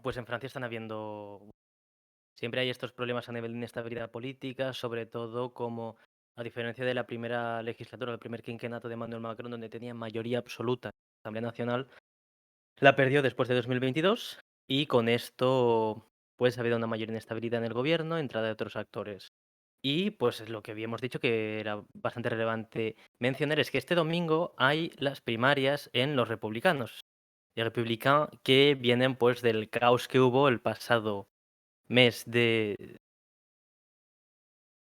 Pues en Francia están habiendo siempre hay estos problemas a nivel de inestabilidad política, sobre todo como, a diferencia de la primera legislatura, el primer quinquenio de Emmanuel Macron, donde tenía mayoría absoluta en la Asamblea Nacional, la perdió después de 2022 y con esto, pues, ha habido una mayor inestabilidad en el gobierno, entrada de otros actores. Y, pues, lo que habíamos dicho que era bastante relevante mencionar es que este domingo hay las primarias en los republicanos. Les Républicains que vienen, pues, del caos que hubo el pasado mes de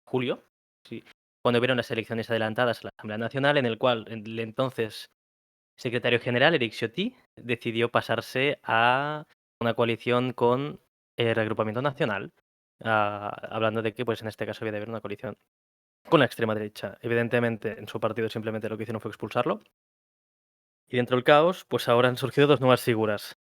julio, sí, cuando hubieron las elecciones adelantadas a la Asamblea Nacional, en el cual el entonces secretario general, Éric Ciotti, decidió pasarse a una coalición con el Reagrupamiento Nacional, hablando de que, pues, en este caso había de haber una coalición con la extrema derecha. Evidentemente, en su partido simplemente lo que hicieron fue expulsarlo. Y dentro del caos, pues ahora han surgido dos nuevas figuras.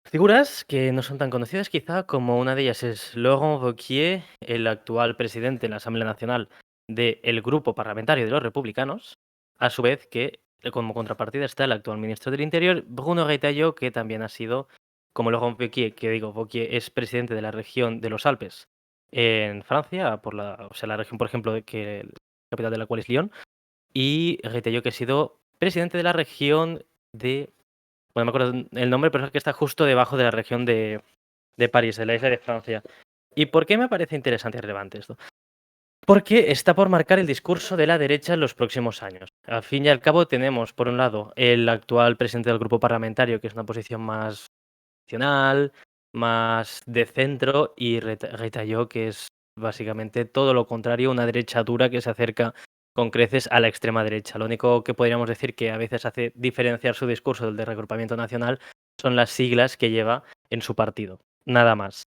Figuras que no son tan conocidas quizá, como una de ellas es Laurent Wauquiez, el actual presidente en la Asamblea Nacional del grupo parlamentario de los republicanos, a su vez que como contrapartida está el actual ministro del Interior, Bruno Retailleau, que también ha sido, como Laurent Wauquiez, que digo, Wauquiez es presidente de la región de los Alpes en Francia, o sea, la región, por ejemplo, que la capital de la cual es Lyon, y Retailleau, que ha sido presidente de la región de bueno, no me acuerdo el nombre, pero es el que está justo debajo de la región de París, de la isla de Francia. ¿Y por qué me parece interesante y relevante esto? Porque está por marcar el discurso de la derecha en los próximos años. Al fin y al cabo tenemos, por un lado, el actual presidente del grupo parlamentario, que es una posición más nacional, más de centro, y Retailleau, que es básicamente todo lo contrario, una derecha dura que se acerca con creces a la extrema derecha. Lo único que podríamos decir que a veces hace diferenciar su discurso del de Reagrupamiento Nacional son las siglas que lleva en su partido, nada más.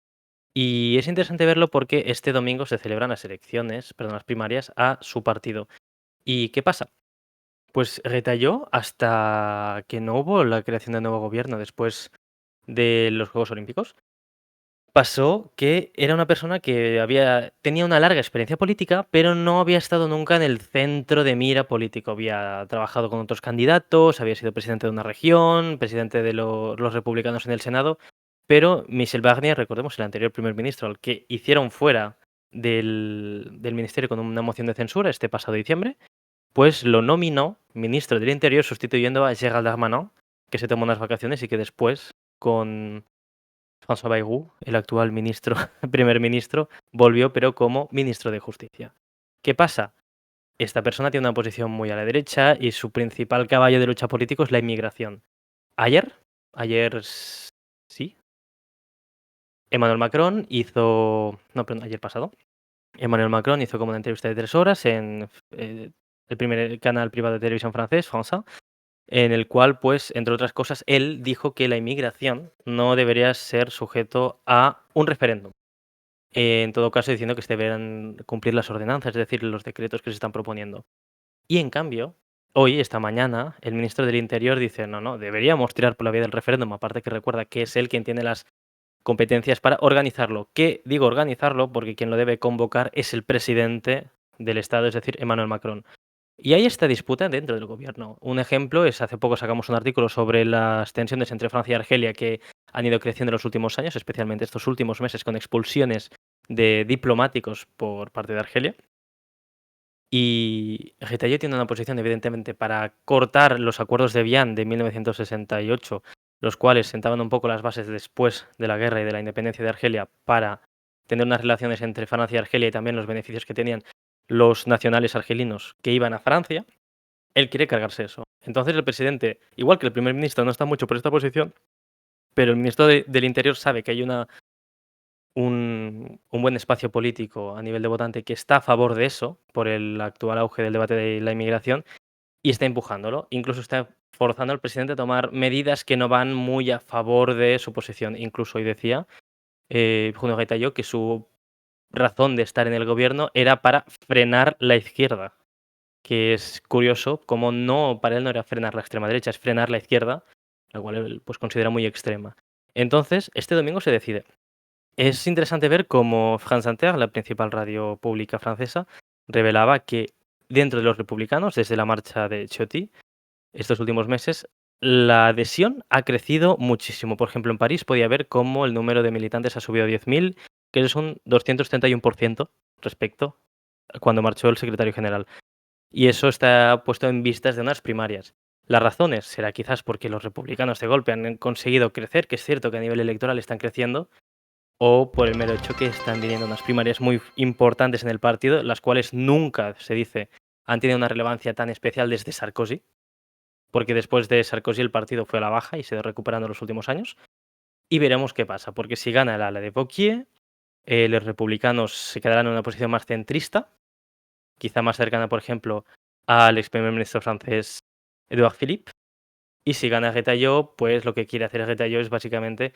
Y es interesante verlo porque este domingo se celebran las elecciones, perdón, las primarias a su partido. ¿Y qué pasa? Pues Retailleau, hasta que no hubo la creación de nuevo gobierno después de los Juegos Olímpicos, pasó que era una persona que tenía una larga experiencia política, pero no había estado nunca en el centro de mira político. Había trabajado con otros candidatos, había sido presidente de una región, presidente de los republicanos en el Senado, pero Michel Barnier, recordemos, el anterior primer ministro, al que hicieron fuera del ministerio con una moción de censura este pasado diciembre, pues lo nominó ministro del Interior sustituyendo a Gérald Darmanin, que se tomó unas vacaciones y que después, con François Bayrou, el actual ministro, primer ministro, volvió, pero como ministro de Justicia. ¿Qué pasa? Esta persona tiene una posición muy a la derecha y su principal caballo de lucha político es la inmigración. Ayer, ayer sí, Emmanuel Macron hizo, no, perdón, ayer pasado, Emmanuel Macron hizo como una entrevista de 3 horas en el primer canal privado de televisión francés, France, en el cual, pues, entre otras cosas, él dijo que la inmigración no debería ser sujeto a un referéndum. En todo caso, diciendo que se deberán cumplir las ordenanzas, es decir, los decretos que se están proponiendo. Y en cambio, hoy, esta mañana, el ministro del Interior dice: no, no, deberíamos tirar por la vía del referéndum, aparte que recuerda que es él quien tiene las competencias para organizarlo. ¿Qué digo organizarlo? Porque quien lo debe convocar es el presidente del Estado, es decir, Emmanuel Macron. Y hay esta disputa dentro del gobierno. Un ejemplo es, hace poco sacamos un artículo sobre las tensiones entre Francia y Argelia que han ido creciendo en los últimos años, especialmente estos últimos meses, con expulsiones de diplomáticos por parte de Argelia. Y Getalle tiene una posición, evidentemente, para cortar los acuerdos de Vián de 1968, los cuales sentaban un poco las bases después de la guerra y de la independencia de Argelia para tener unas relaciones entre Francia y Argelia y también los beneficios que tenían los nacionales argelinos que iban a Francia. Él quiere cargarse eso. Entonces el presidente, igual que el primer ministro, no está mucho por esta posición, pero el ministro del Interior sabe que hay un buen espacio político a nivel de votante que está a favor de eso, por el actual auge del debate de la inmigración, y está empujándolo. Incluso está forzando al presidente a tomar medidas que no van muy a favor de su posición. Incluso hoy decía Bruno Retailleau que su razón de estar en el gobierno era para frenar la izquierda. Que es curioso, como no, para él no era frenar la extrema derecha, es frenar la izquierda, la cual él pues considera muy extrema. Entonces, este domingo se decide. Es interesante ver cómo France Inter, la principal radio pública francesa, revelaba que dentro de los republicanos, desde la marcha de Ciotti, estos últimos meses, la adhesión ha crecido muchísimo. Por ejemplo, en París podía ver cómo el número de militantes ha subido a 10.000, que es un 231% respecto a cuando marchó el secretario general. Y eso está puesto en vistas de unas primarias. Las razones será quizás porque los republicanos de golpe han conseguido crecer, que es cierto que a nivel electoral están creciendo, o por el mero hecho que están viniendo unas primarias muy importantes en el partido, las cuales nunca, se dice, han tenido una relevancia tan especial desde Sarkozy, porque después de Sarkozy el partido fue a la baja y se ha ido recuperando en los últimos años. Y veremos qué pasa, porque si gana el ala de Wauquiez, los republicanos se quedarán en una posición más centrista, quizá más cercana, por ejemplo, al ex primer ministro francés Edouard Philippe. Y si gana Retailleau, pues lo que quiere hacer Retailleau es básicamente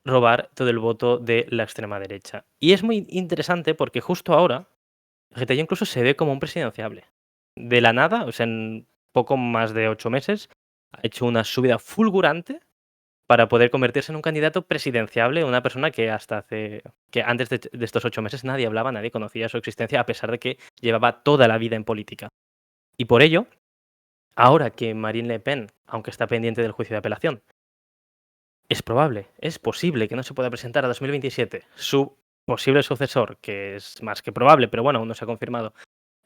robar todo el voto de la extrema derecha. Y es muy interesante porque justo ahora Retailleau incluso se ve como un presidenciable. De la nada, o sea, en poco más de 8 meses, ha hecho una subida fulgurante para poder convertirse en un candidato presidenciable, una persona que hasta que antes de estos 8 meses nadie hablaba, nadie conocía su existencia, a pesar de que llevaba toda la vida en política. Y por ello, ahora que Marine Le Pen, aunque está pendiente del juicio de apelación, es probable, es posible que no se pueda presentar a 2027. Su posible sucesor, que es más que probable, pero bueno, aún no se ha confirmado,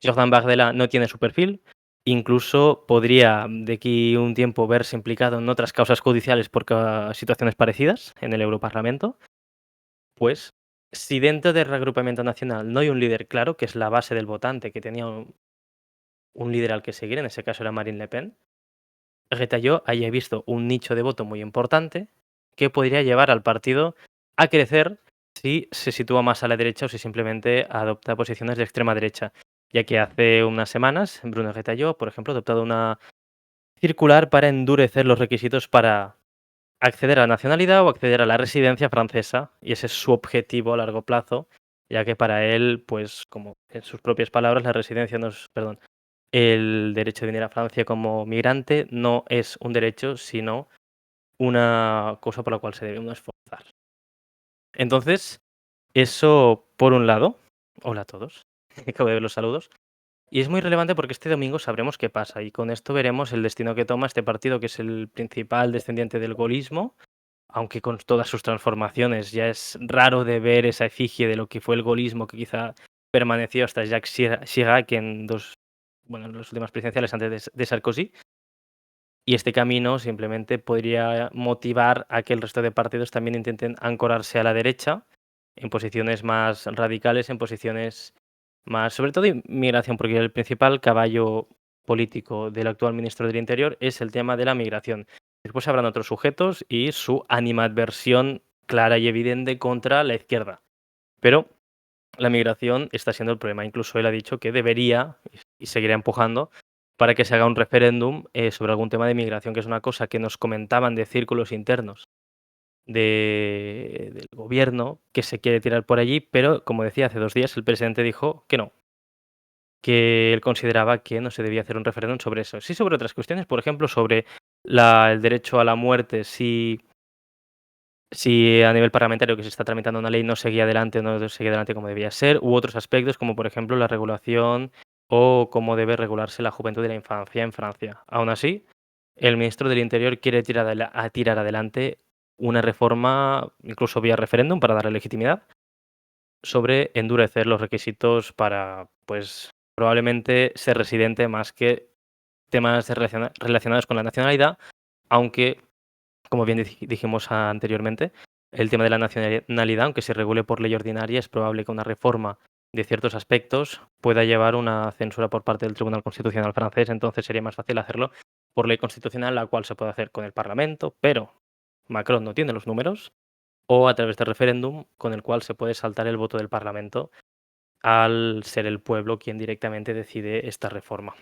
Jordan Bardella no tiene su perfil. Incluso podría de aquí un tiempo verse implicado en otras causas judiciales por situaciones parecidas en el Europarlamento. Pues si dentro del reagrupamiento nacional no hay un líder claro, que es la base del votante, que tenía un líder al que seguir, en ese caso era Marine Le Pen, Retailleau haya visto un nicho de voto muy importante que podría llevar al partido a crecer si se sitúa más a la derecha o si simplemente adopta posiciones de extrema derecha. Ya que hace unas semanas Bruno Retailleau, por ejemplo, ha adoptado una circular para endurecer los requisitos para acceder a la nacionalidad o acceder a la residencia francesa, y ese es su objetivo a largo plazo, ya que para él, pues, como en sus propias palabras, la residencia no es, perdón, el derecho de venir a Francia como migrante no es un derecho, sino una cosa por la cual se debe uno esforzar. Entonces, eso por un lado. Hola a todos, acabo de ver los saludos. Y es muy relevante porque este domingo sabremos qué pasa y con esto veremos el destino que toma este partido, que es el principal descendiente del gaullismo, aunque con todas sus transformaciones ya es raro de ver esa efigie de lo que fue el gaullismo, que quizá permaneció hasta Jacques Chirac en en las últimas presidenciales antes de Sarkozy. Y este camino simplemente podría motivar a que el resto de partidos también intenten ancorarse a la derecha, en posiciones más radicales, en posiciones más, sobre todo inmigración, porque el principal caballo político del actual ministro del Interior es el tema de la migración. Después habrán otros sujetos y su animadversión clara y evidente contra la izquierda. Pero la migración está siendo el problema. Incluso él ha dicho que debería, y seguirá empujando, para que se haga un referéndum sobre algún tema de migración, que es una cosa que nos comentaban de círculos internos del gobierno, que se quiere tirar por allí, pero como decía hace 2 días, el presidente dijo que no, que él consideraba que no se debía hacer un referéndum sobre eso. Sí sobre otras cuestiones, por ejemplo, sobre el derecho a la muerte, si a nivel parlamentario que se está tramitando una ley no seguía adelante o no seguía adelante como debía ser, u otros aspectos como por ejemplo la regulación o cómo debe regularse la juventud y la infancia en Francia. Aún así, el ministro del Interior quiere tirar adelante una reforma, incluso vía referéndum, para darle legitimidad, sobre endurecer los requisitos para, pues, probablemente ser residente más que temas relacionados con la nacionalidad, aunque como bien dijimos anteriormente, el tema de la nacionalidad, aunque se regule por ley ordinaria, es probable que una reforma de ciertos aspectos pueda llevar una censura por parte del Tribunal Constitucional francés, entonces sería más fácil hacerlo por ley constitucional, la cual se puede hacer con el Parlamento, pero Macron no tiene los números, o a través de referéndum, con el cual se puede saltar el voto del Parlamento al ser el pueblo quien directamente decide esta reforma.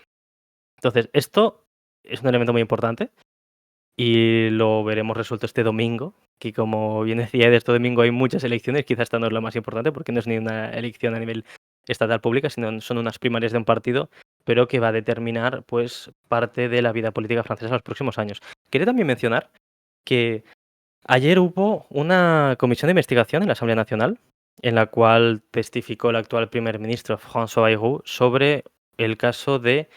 Entonces, esto es un elemento muy importante y lo veremos resuelto este domingo, que como bien decía, de este domingo hay muchas elecciones, quizás esta no es la más importante porque no es ni una elección a nivel estatal pública, sino son unas primarias de un partido, pero que va a determinar pues parte de la vida política francesa en los próximos años. Quería también mencionar que ayer hubo una comisión de investigación en la Asamblea Nacional en la cual testificó el actual primer ministro François Bayrou sobre el caso de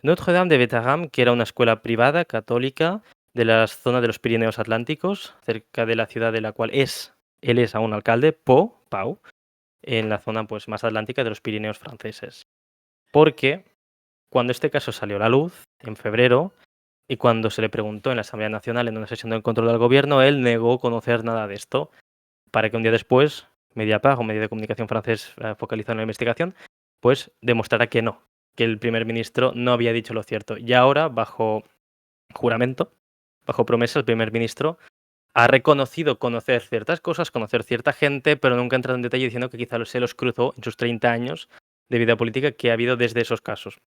Notre-Dame de Betarame, que era una escuela privada católica de la zona de los Pirineos Atlánticos, cerca de la ciudad de la cual él es aún alcalde, Pau, en la zona pues, más atlántica de los Pirineos franceses. Porque cuando este caso salió a la luz, en febrero, y cuando se le preguntó en la Asamblea Nacional en una sesión del control del gobierno, él negó conocer nada de esto, para que un día después, Mediapart, o medio de comunicación francés focalizado en la investigación, pues demostrara que no, que el primer ministro no había dicho lo cierto. Y ahora, bajo juramento, bajo promesa, el primer ministro ha reconocido conocer ciertas cosas, conocer cierta gente, pero nunca ha entrado en detalle diciendo que quizá se los cruzó en sus 30 años de vida política que ha habido desde esos casos.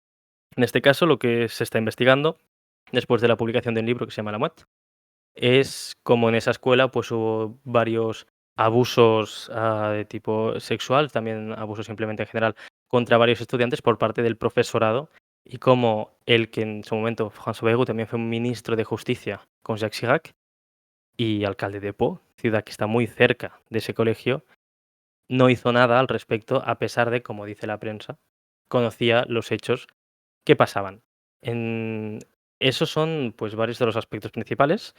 En este caso, lo que se está investigando, después de la publicación de un libro que se llama La Muerte, es como en esa escuela pues hubo varios abusos de tipo sexual, también abusos simplemente en general contra varios estudiantes por parte del profesorado y como el que en su momento, François Bayrou, también fue un ministro de justicia con Jacques Chirac y alcalde de Pau, ciudad que está muy cerca de ese colegio, no hizo nada al respecto a pesar de, como dice la prensa, conocía los hechos que pasaban. En esos son pues varios de los aspectos principales.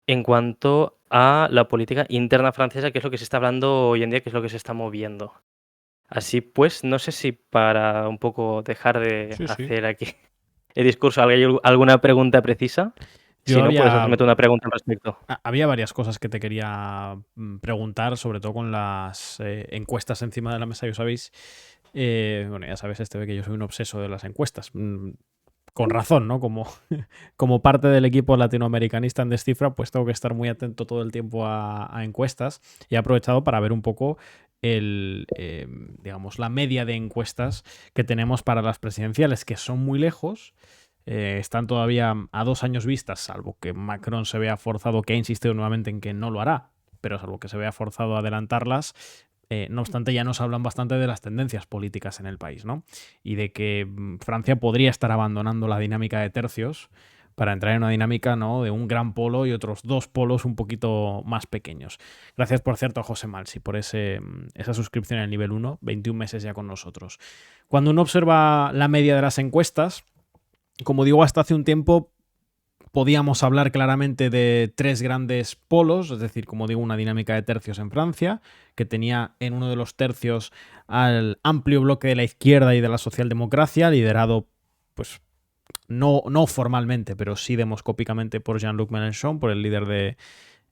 En cuanto a la política interna francesa, que es lo que se está hablando hoy en día, que es lo que se está moviendo. Así pues, no sé si para un poco dejar de Sí, sí. hacer aquí el discurso, ¿hay alguna pregunta precisa? Yo Si no, puedes había, hacerme tú una pregunta al respecto. había varias cosas que te quería preguntar, sobre todo con las encuestas encima de la mesa, ya sabéis. Bueno, ya sabes, ve que yo soy un obseso de las encuestas. Con razón, ¿no? Como, como parte del equipo latinoamericanista en Descifra, pues tengo que estar muy atento todo el tiempo a encuestas y he aprovechado para ver un poco digamos, la media de encuestas que tenemos para las presidenciales, que son muy lejos. Están todavía a 2 años vistas, salvo que Macron se vea forzado, que ha insistido nuevamente en que no lo hará, pero salvo que se vea forzado a adelantarlas. No obstante, ya nos hablan bastante de las tendencias políticas en el país, ¿no? Y de que Francia podría estar abandonando la dinámica de tercios para entrar en una dinámica, ¿no?, de un gran polo y otros dos polos un poquito más pequeños. Gracias, por cierto, a José Malsi por esa suscripción en el nivel 1, 21 meses ya con nosotros. Cuando uno observa la media de las encuestas, como digo, hasta hace un tiempo podíamos hablar claramente de tres grandes polos, es decir, como digo, una dinámica de tercios en Francia, que tenía en uno de los tercios al amplio bloque de la izquierda y de la socialdemocracia, liderado, pues, no formalmente, pero sí demoscópicamente por Jean-Luc Mélenchon, por el líder de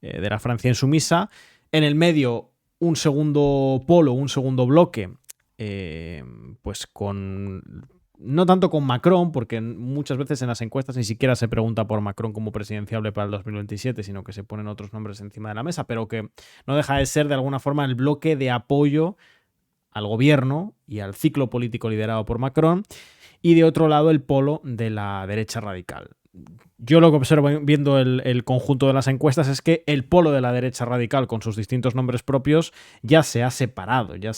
la Francia insumisa. En el medio, un segundo polo, un segundo bloque, pues con... No tanto con Macron, porque muchas veces en las encuestas ni siquiera se pregunta por Macron como presidenciable para el 2027, sino que se ponen otros nombres encima de la mesa, pero que no deja de ser de alguna forma el bloque de apoyo al gobierno y al ciclo político liderado por Macron, y de otro lado el polo de la derecha radical. Yo lo que observo viendo el conjunto de las encuestas es que el polo de la derecha radical, con sus distintos nombres propios, ya se ha separado, ya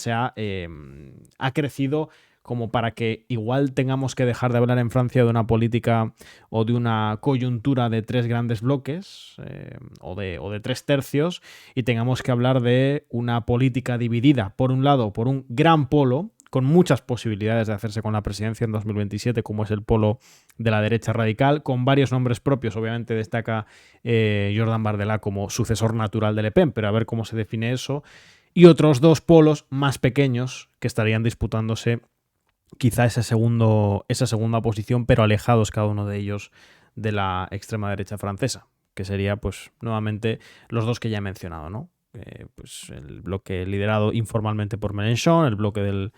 ha crecido como para que igual tengamos que dejar de hablar en Francia de una política o de una coyuntura de tres grandes bloques o de tres tercios, y tengamos que hablar de una política dividida, por un lado, por un gran polo con muchas posibilidades de hacerse con la presidencia en 2027, como es el polo de la derecha radical, con varios nombres propios. Obviamente destaca Jordan Bardella como sucesor natural de Le Pen, pero a ver cómo se define eso. Y otros dos polos más pequeños que estarían disputándose quizá esa segunda posición, pero alejados cada uno de ellos de la extrema derecha francesa, que sería, pues, nuevamente los dos que ya he mencionado, ¿no? Pues el bloque liderado informalmente por Mélenchon, el bloque del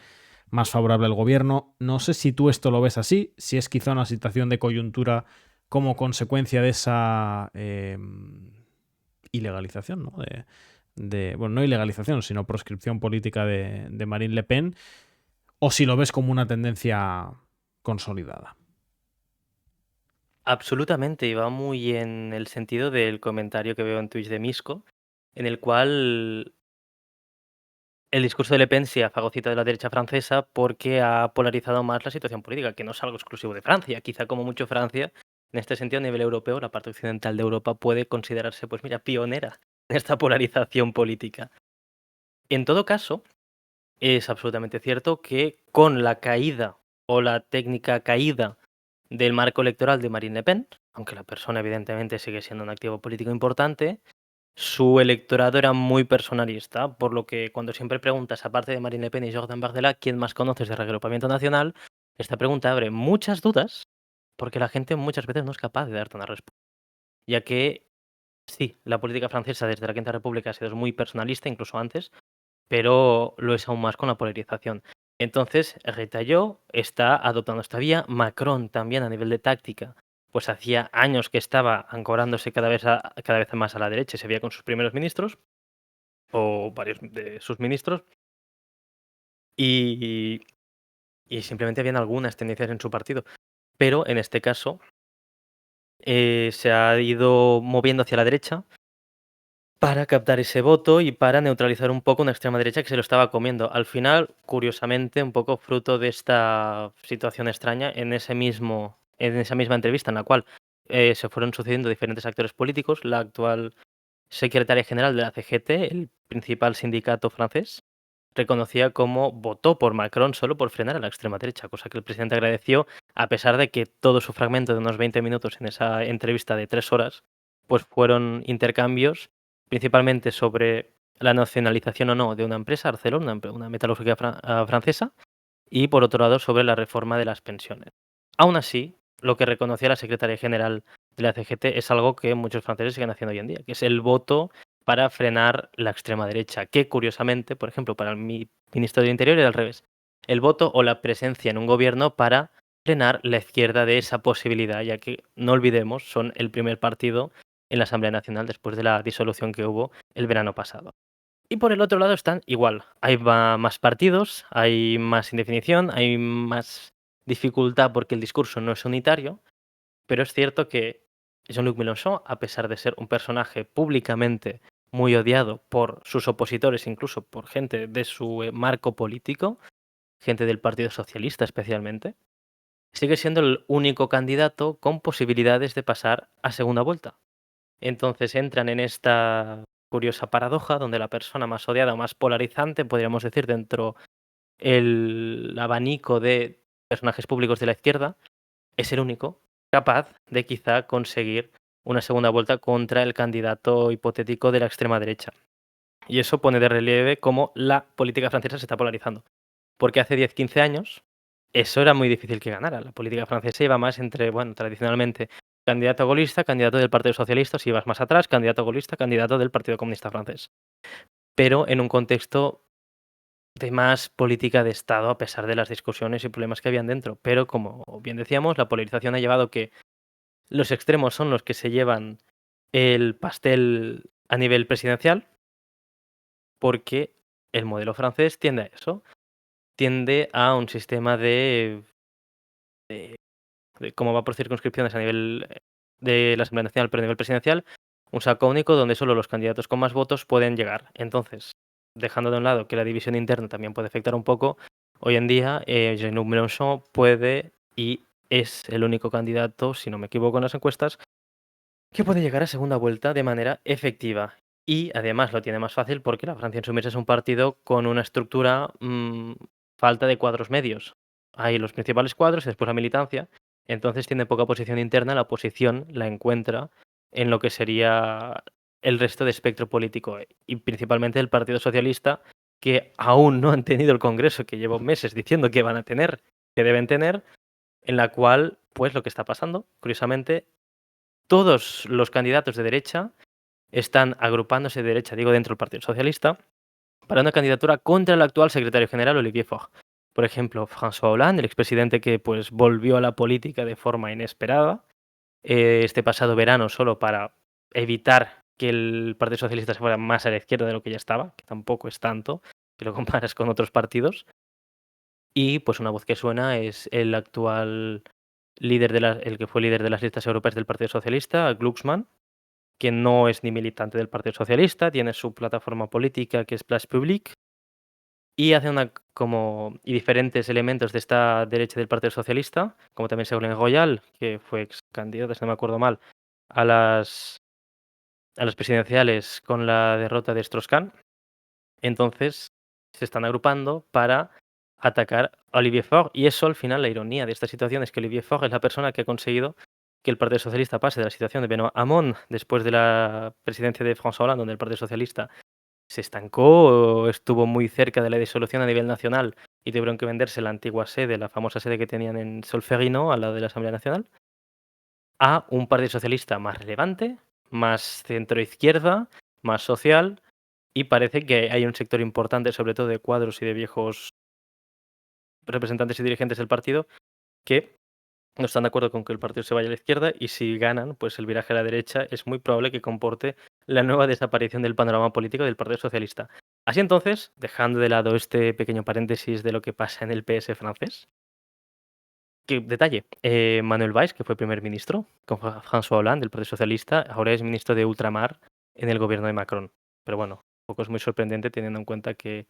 más favorable al gobierno. No sé si tú esto lo ves así, si es quizá una situación de coyuntura como consecuencia de esa ilegalización, ¿no? Bueno, no ilegalización, sino proscripción política de Marine Le Pen, o si lo ves como una tendencia consolidada. Absolutamente, y va muy en el sentido del comentario que veo en Twitch de Misco, en el cual el discurso de Le Pen se ha fagocitado de la derecha francesa porque ha polarizado más la situación política, que no es algo exclusivo de Francia. Quizá como mucho Francia, en este sentido, a nivel europeo, la parte occidental de Europa puede considerarse, pues mira, pionera en esta polarización política. En todo caso, es absolutamente cierto que con la caída o la técnica caída del marco electoral de Marine Le Pen, aunque la persona evidentemente sigue siendo un activo político importante, su electorado era muy personalista, por lo que cuando siempre preguntas, aparte de Marine Le Pen y Jordan Bardella, ¿quién más conoces de Reagrupamiento Nacional? Esta pregunta abre muchas dudas, porque la gente muchas veces no es capaz de darte una respuesta, ya que sí, la política francesa desde la Quinta República ha sido muy personalista, incluso antes, pero lo es aún más con la polarización. Entonces, Retailleau está adoptando esta vía, Macron también a nivel de táctica, pues hacía años que estaba ancorándose cada vez más a la derecha, y se veía con sus primeros ministros, o varios de sus ministros, y, y simplemente habían algunas tendencias en su partido. Pero en este caso se ha ido moviendo hacia la derecha para captar ese voto y para neutralizar un poco una extrema derecha que se lo estaba comiendo. Al final, curiosamente, un poco fruto de esta situación extraña, en esa misma entrevista en la cual se fueron sucediendo diferentes actores políticos, la actual secretaria general de la CGT, el principal sindicato francés, reconocía cómo votó por Macron solo por frenar a la extrema derecha, cosa que el presidente agradeció, a pesar de que todo su fragmento de unos 20 minutos en esa entrevista de 3 horas, pues fueron intercambios principalmente sobre la nacionalización o no de una empresa, Arcelor, una metalúrgica francesa, y por otro lado sobre la reforma de las pensiones. Aún así, lo que reconocía la secretaria general de la CGT es algo que muchos franceses siguen haciendo hoy en día, que es el voto para frenar la extrema derecha, que curiosamente, por ejemplo, para mi ministro del Interior era al revés, el voto o la presencia en un gobierno para frenar la izquierda de esa posibilidad, ya que, no olvidemos, son el primer partido en la Asamblea Nacional después de la disolución que hubo el verano pasado. Y por el otro lado están igual, hay más partidos, hay más indefinición, hay más dificultad porque el discurso no es unitario, pero es cierto que Jean-Luc Mélenchon, a pesar de ser un personaje públicamente muy odiado por sus opositores, incluso por gente de su marco político, gente del Partido Socialista especialmente, sigue siendo el único candidato con posibilidades de pasar a segunda vuelta. Entonces entran en esta curiosa paradoja donde la persona más odiada o más polarizante, podríamos decir, dentro el abanico de personajes públicos de la izquierda, es el único capaz de quizá conseguir una segunda vuelta contra el candidato hipotético de la extrema derecha. Y eso pone de relieve cómo la política francesa se está polarizando. Porque hace 10-15 años eso era muy difícil que ganara. La política francesa iba más entre, bueno, tradicionalmente, candidato golista, candidato del Partido Socialista, si ibas más atrás, candidato golista, candidato del Partido Comunista Francés. Pero en un contexto de más política de Estado, a pesar de las discusiones y problemas que habían dentro. Pero como bien decíamos, la polarización ha llevado que los extremos son los que se llevan el pastel a nivel presidencial, porque el modelo francés tiende a eso, tiende a un sistema de cómo va por circunscripciones a nivel de la Asamblea Nacional, pero a nivel presidencial, un saco único donde solo los candidatos con más votos pueden llegar. Entonces, dejando de un lado que la división interna también puede afectar un poco, hoy en día Jean-Luc Mélenchon puede y es el único candidato, si no me equivoco en las encuestas, que puede llegar a segunda vuelta de manera efectiva. Y además lo tiene más fácil porque la Francia en su es un partido con una estructura falta de cuadros medios. Hay los principales cuadros y después la militancia. Entonces tiene poca oposición interna, la oposición la encuentra en lo que sería el resto de espectro político y principalmente el Partido Socialista, que aún no han tenido el Congreso, que llevo meses diciendo que van a tener, que deben tener, en la cual, pues lo que está pasando, curiosamente, todos los candidatos de derecha están agrupándose de derecha, digo, dentro del Partido Socialista, para una candidatura contra el actual secretario general Olivier Faure. Por ejemplo, François Hollande, el expresidente que pues volvió a la política de forma inesperada este pasado verano solo para evitar que el Partido Socialista se fuera más a la izquierda de lo que ya estaba, que tampoco es tanto, si lo comparas con otros partidos. Y pues una voz que suena es el actual el que fue líder de las listas europeas del Partido Socialista, Glucksmann, que no es ni militante del Partido Socialista, tiene su plataforma política que es Place Publique y hace y diferentes elementos de esta derecha del Partido Socialista, como también Ségolène Royal, que fue ex candidata, si no me acuerdo mal, a las presidenciales con la derrota de Strauss-Kahn. Entonces se están agrupando para atacar a Olivier Faure. Y eso, al final, la ironía de esta situación es que Olivier Faure es la persona que ha conseguido que el Partido Socialista pase de la situación de Benoît Hamon después de la presidencia de François Hollande, donde el Partido Socialista se estancó, estuvo muy cerca de la disolución a nivel nacional y tuvieron que venderse la antigua sede, la famosa sede que tenían en Solferino, al lado de la Asamblea Nacional, a un Partido Socialista más relevante, más centroizquierda, más social, y parece que hay un sector importante, sobre todo de cuadros y de viejos representantes y dirigentes del partido, que no están de acuerdo con que el partido se vaya a la izquierda, y si ganan, pues el viraje a la derecha es muy probable que comporte la nueva desaparición del panorama político del Partido Socialista. Así entonces, dejando de lado este pequeño paréntesis de lo que pasa en el PS francés, que detalle, Manuel Valls, que fue primer ministro con François Hollande, del Partido Socialista, ahora es ministro de Ultramar en el gobierno de Macron. Pero bueno, tampoco es muy sorprendente teniendo en cuenta que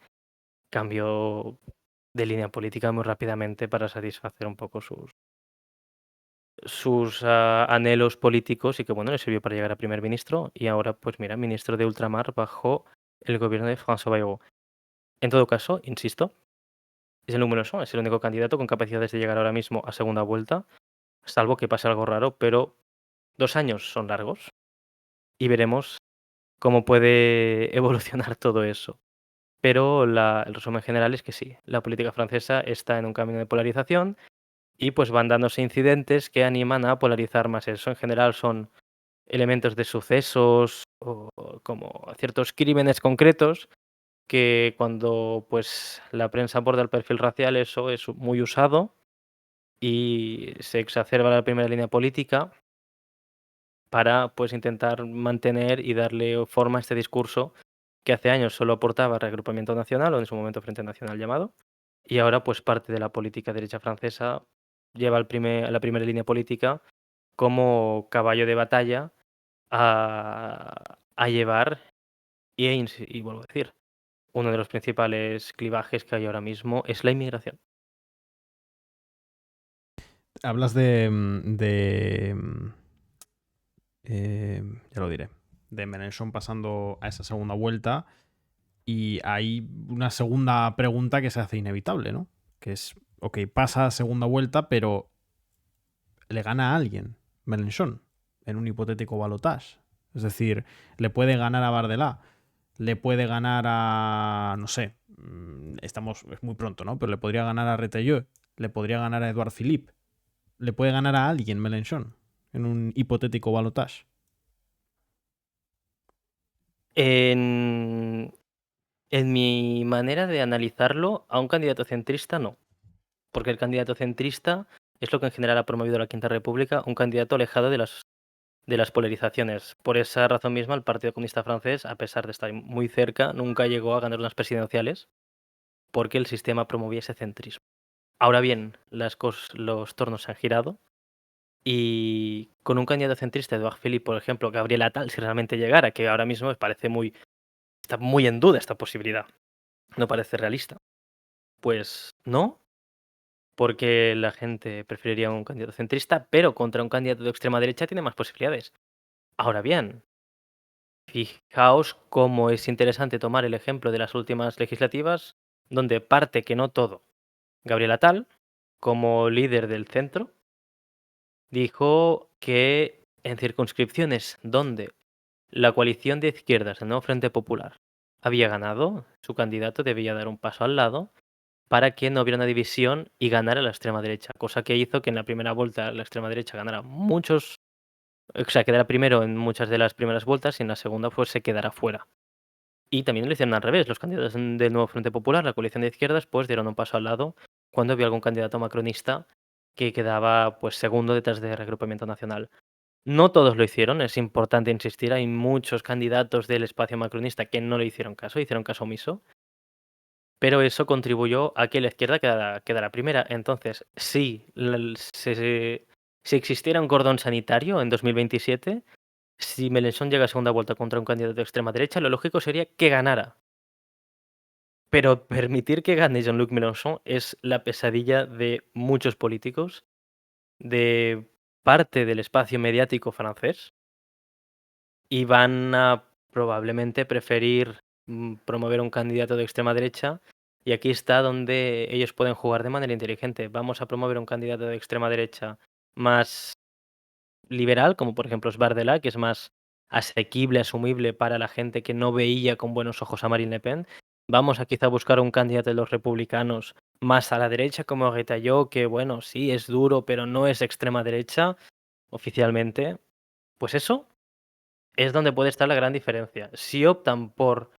cambió de línea política muy rápidamente para satisfacer un poco sus anhelos políticos, y que bueno, le sirvió para llegar a primer ministro, y ahora pues mira, ministro de Ultramar bajo el gobierno de François Bayrou. En todo caso, insisto, es el número uno, es el único candidato con capacidades de llegar ahora mismo a segunda vuelta, salvo que pase algo raro, pero 2 años son largos y veremos cómo puede evolucionar todo eso. Pero el resumen general es que sí, la política francesa está en un camino de polarización y pues van dándose incidentes que animan a polarizar más eso. En general son elementos de sucesos o como ciertos crímenes concretos que cuando pues la prensa aborda el perfil racial, eso es muy usado y se exacerba la primera línea política para pues intentar mantener y darle forma a este discurso que hace años solo aportaba Reagrupamiento Nacional, o en su momento Frente Nacional llamado, y ahora pues parte de la política derecha francesa lleva a la primera línea política como caballo de batalla a llevar y vuelvo a decir, uno de los principales clivajes que hay ahora mismo es la inmigración. Hablas ya lo diré, de Mélenchon pasando a esa segunda vuelta, y hay una segunda pregunta que se hace inevitable, ¿no? Que es, ok, pasa a segunda vuelta, pero le gana a alguien Mélenchon en un hipotético balotage. Es decir, le puede ganar a Bardella, le puede ganar a, no sé, es muy pronto, ¿no? Pero le podría ganar a Retailleau, le podría ganar a Edouard Philippe, le puede ganar a alguien Mélenchon en un hipotético balotage. En, en mi manera de analizarlo, a un candidato centrista no, porque el candidato centrista es lo que en general ha promovido la Quinta República, un candidato alejado de las polarizaciones. Por esa razón misma, el Partido Comunista Francés, a pesar de estar muy cerca, nunca llegó a ganar unas presidenciales porque el sistema promovía ese centrismo. Ahora bien, los tornos se han girado y con un candidato centrista, Edouard Philippe, por ejemplo, Gabriel Attal, si realmente llegara, que ahora mismo está muy en duda esta posibilidad, no parece realista. Pues no, porque la gente preferiría un candidato centrista, pero contra un candidato de extrema derecha tiene más posibilidades. Ahora bien, fijaos cómo es interesante tomar el ejemplo de las últimas legislativas, donde parte que no todo. Gabriel Attal, como líder del centro, dijo que en circunscripciones donde la coalición de izquierdas del Nuevo Frente Popular había ganado, su candidato debía dar un paso al lado para que no hubiera una división y ganara la extrema derecha, cosa que hizo que en la primera vuelta la extrema derecha ganara o sea, quedara primero en muchas de las primeras vueltas y en la segunda pues se quedara fuera. Y también lo hicieron al revés, los candidatos del Nuevo Frente Popular, la coalición de izquierdas, pues dieron un paso al lado cuando había algún candidato macronista que quedaba pues segundo detrás de Reagrupamiento Nacional. No todos lo hicieron, es importante insistir, hay muchos candidatos del espacio macronista que no le hicieron caso omiso, pero eso contribuyó a que la izquierda quedara primera. Entonces, si existiera un cordón sanitario en 2027, si Mélenchon llega a segunda vuelta contra un candidato de extrema derecha, lo lógico sería que ganara. Pero permitir que gane Jean-Luc Mélenchon es la pesadilla de muchos políticos, de parte del espacio mediático francés, y van a probablemente preferir promover un candidato de extrema derecha Y aquí está donde ellos pueden jugar de manera inteligente. Vamos a promover un candidato de extrema derecha más liberal, como por ejemplo es Bardella, que es más asequible, asumible para la gente que no veía con buenos ojos a Marine Le Pen. Vamos a quizá buscar un candidato de los republicanos más a la derecha, como Retailleau, que bueno, sí, es duro, pero no es extrema derecha oficialmente. Pues eso es donde puede estar la gran diferencia. Si optan por,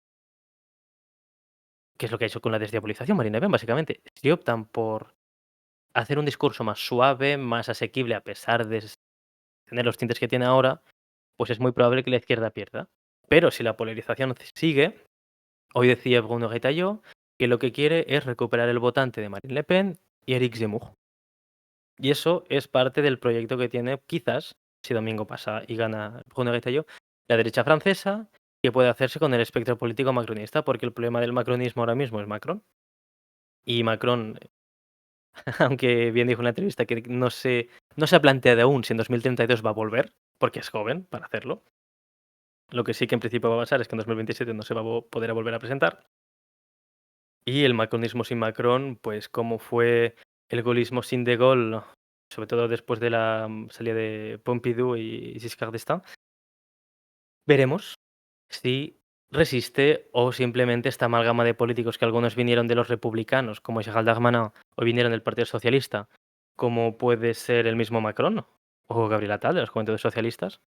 que es lo que ha hecho con la desdiabolización Marine Le Pen, básicamente, si optan por hacer un discurso más suave, más asequible, a pesar de tener los tintes que tiene ahora, pues es muy probable que la izquierda pierda. Pero si la polarización sigue, hoy decía Bruno Retailleau que lo que quiere es recuperar el votante de Marine Le Pen y Éric Zemmour. Y eso es parte del proyecto que tiene, quizás, si domingo pasa y gana Bruno Retailleau, la derecha francesa, que puede hacerse con el espectro político macronista, porque el problema del macronismo ahora mismo es Macron. Y Macron, aunque bien dijo en la entrevista que no se ha planteado aún si en 2032 va a volver, porque es joven para hacerlo. Lo que sí que en principio va a pasar es que en 2027 no se va a poder volver a presentar. Y el macronismo sin Macron, pues como fue el gaullismo sin De Gaulle, sobre todo después de la salida de Pompidou y Giscard d'Estaing, veremos si resiste o simplemente esta amalgama de políticos que algunos vinieron de los republicanos, como Gérald Darmanin, o vinieron del Partido Socialista, como puede ser el mismo Macron o Gabriel Attal de los Juventudes Socialistas,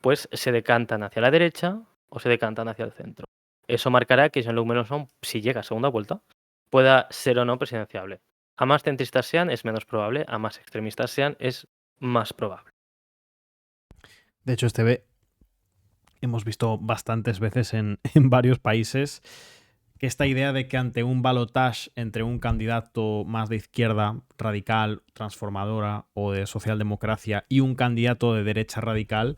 pues se decantan hacia la derecha o se decantan hacia el centro. Eso marcará que Jean-Luc Mélenchon, si llega a segunda vuelta, pueda ser o no presidenciable. A más centristas sean, es menos probable, a más extremistas sean, es más probable. De hecho, hemos visto bastantes veces en varios países que esta idea de que ante un balotage entre un candidato más de izquierda radical, transformadora o de socialdemocracia y un candidato de derecha radical,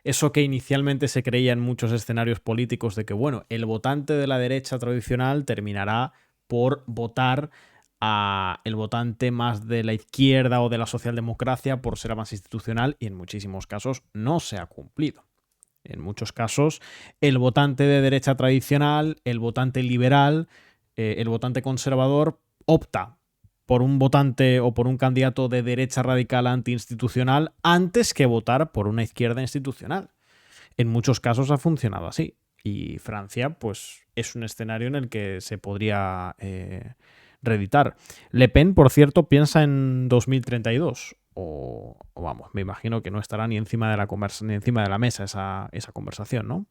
eso que inicialmente se creía en muchos escenarios políticos de que, bueno, el votante de la derecha tradicional terminará por votar a el votante más de la izquierda o de la socialdemocracia por ser más institucional, y en muchísimos casos no se ha cumplido. En muchos casos, el votante de derecha tradicional, el votante liberal, el votante conservador opta por un votante o por un candidato de derecha radical antiinstitucional antes que votar por una izquierda institucional. En muchos casos ha funcionado así. Y Francia, pues, es un escenario en el que se podría reeditar. Le Pen, por cierto, piensa en 2032. O vamos, me imagino que no estará ni encima de ni encima de la mesa esa conversación, ¿no?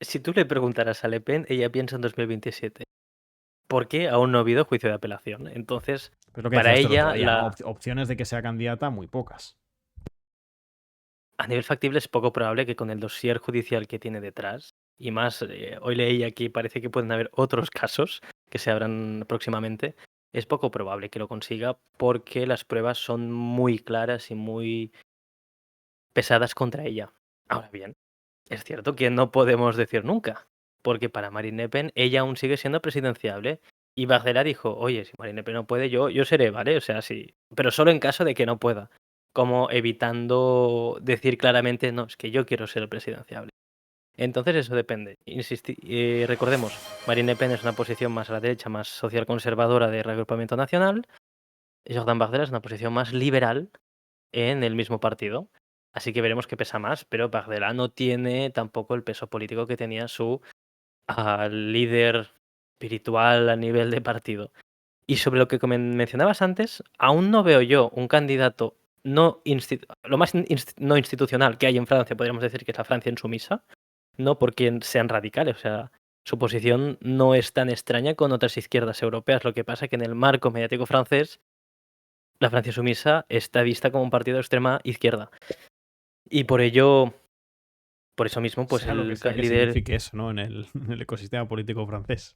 Si tú le preguntaras a Le Pen, ella piensa en 2027. ¿Por qué? Aún no ha habido juicio de apelación. Entonces, Pero lo que para decías tú el otro ella, día, ¿no? Opciones de que sea candidata, muy pocas. a nivel factible es poco probable que con el dossier judicial que tiene detrás, y más, hoy leí que parece que pueden haber otros casos que se abran próximamente, es poco probable que lo consiga porque las pruebas son muy claras y muy pesadas contra ella. Ahora bien, es cierto que no podemos decir nunca, porque para Marine Le Pen ella aún sigue siendo presidenciable y Bardella dijo, oye, si Marine Le Pen no puede, yo seré, ¿vale? O sea, sí, pero solo en caso de que no pueda, como evitando decir claramente, no, es que yo quiero ser el presidenciable. Entonces eso depende. Recordemos, Marine Le Pen es una posición más a la derecha, más social conservadora de reagrupamiento nacional. Jordan Bardella es una posición más liberal en el mismo partido. Así que veremos qué pesa más, pero Bardella no tiene tampoco el peso político que tenía su líder espiritual a nivel de partido. Y sobre lo que mencionabas antes, aún no veo yo un candidato lo más no institucional que hay en Francia, podríamos decir que es la Francia insumisa, no porque sean radicales, o sea, su posición no es tan extraña con otras izquierdas europeas. Lo que pasa es que en el marco mediático francés, la Francia sumisa está vista como un partido de extrema izquierda. Y por ello, por eso mismo, pues Sea lo que sea el que líder. signifique eso, ¿no? En el ecosistema político francés.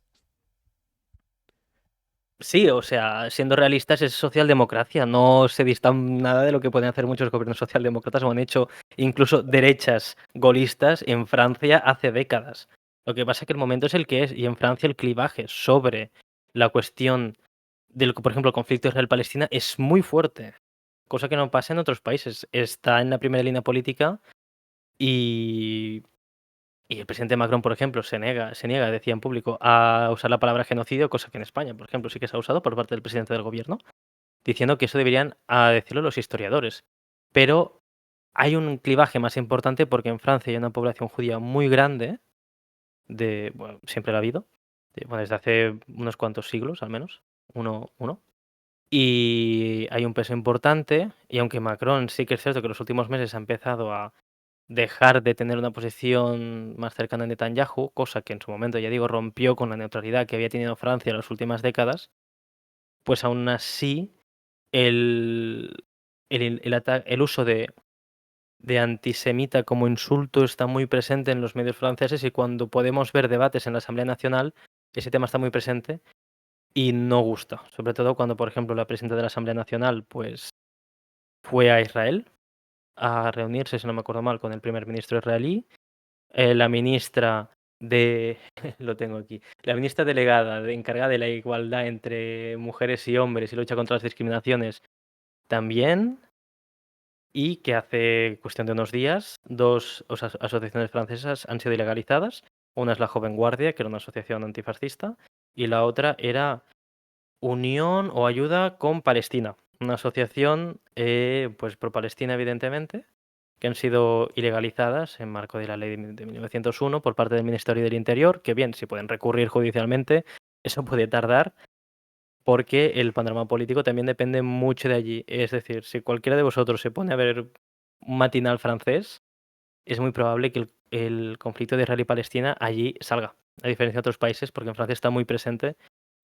Sí, o sea, siendo realistas, es socialdemocracia. No se dista nada de lo que pueden hacer muchos gobiernos socialdemócratas o han hecho incluso derechas golistas en Francia hace décadas. Lo que pasa es que el momento es el que es, y en Francia el clivaje sobre la cuestión del, por ejemplo, el conflicto Israel-Palestina es muy fuerte, cosa que no pasa en otros países. Está en la primera línea política y Y el presidente Macron, por ejemplo, se niega, decía en público, a usar la palabra genocidio, cosa que en España, por ejemplo, sí que se ha usado por parte del presidente del gobierno, diciendo que eso deberían decirlo los historiadores. Pero hay un clivaje más importante porque en Francia hay una población judía muy grande, bueno, siempre la ha habido, bueno, desde hace unos cuantos siglos al menos, uno. Y hay un peso importante, y aunque Macron sí que es cierto que en los últimos meses ha empezado a dejar de tener una posición más cercana a Netanyahu, cosa que en su momento, ya digo, rompió con la neutralidad que había tenido Francia en las últimas décadas, pues aún así el uso de antisemita como insulto está muy presente en los medios franceses, y cuando podemos ver debates en la Asamblea Nacional, ese tema está muy presente y no gusta. Sobre todo cuando, por ejemplo, la presidenta de la Asamblea Nacional pues fue a Israel a reunirse, si no me acuerdo mal, con el primer ministro israelí. La ministra de lo tengo aquí, la ministra delegada encargada de la igualdad entre mujeres y hombres y lucha contra las discriminaciones también. Y que hace cuestión de unos días, dos asociaciones francesas han sido ilegalizadas. Una es la Joven Guardia, que era una asociación antifascista, y la otra era Unión o Ayuda con Palestina, una asociación pues pro Palestina, evidentemente, que han sido ilegalizadas en marco de la ley de 1901 por parte del Ministerio del Interior, que bien, si pueden recurrir judicialmente, eso puede tardar, porque el panorama político también depende mucho de allí. Es decir, si cualquiera de vosotros se pone a ver un matinal francés, es muy probable que el conflicto de Israel y Palestina allí salga, a diferencia de otros países, porque en Francia está muy presente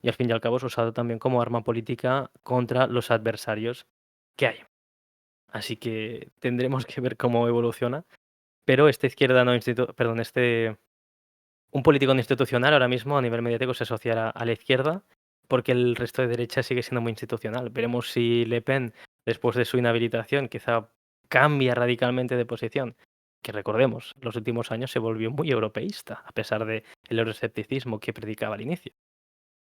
y al fin y al cabo es usado también como arma política contra los adversarios que hay. Así que tendremos que ver cómo evoluciona. Pero esta izquierda no perdón, un político no institucional ahora mismo a nivel mediático se asociará a la izquierda, porque el resto de derecha sigue siendo muy institucional. Veremos si Le Pen, después de su inhabilitación, quizá cambia radicalmente de posición. Que recordemos, los últimos años se volvió muy europeísta, a pesar del euroescepticismo que predicaba al inicio.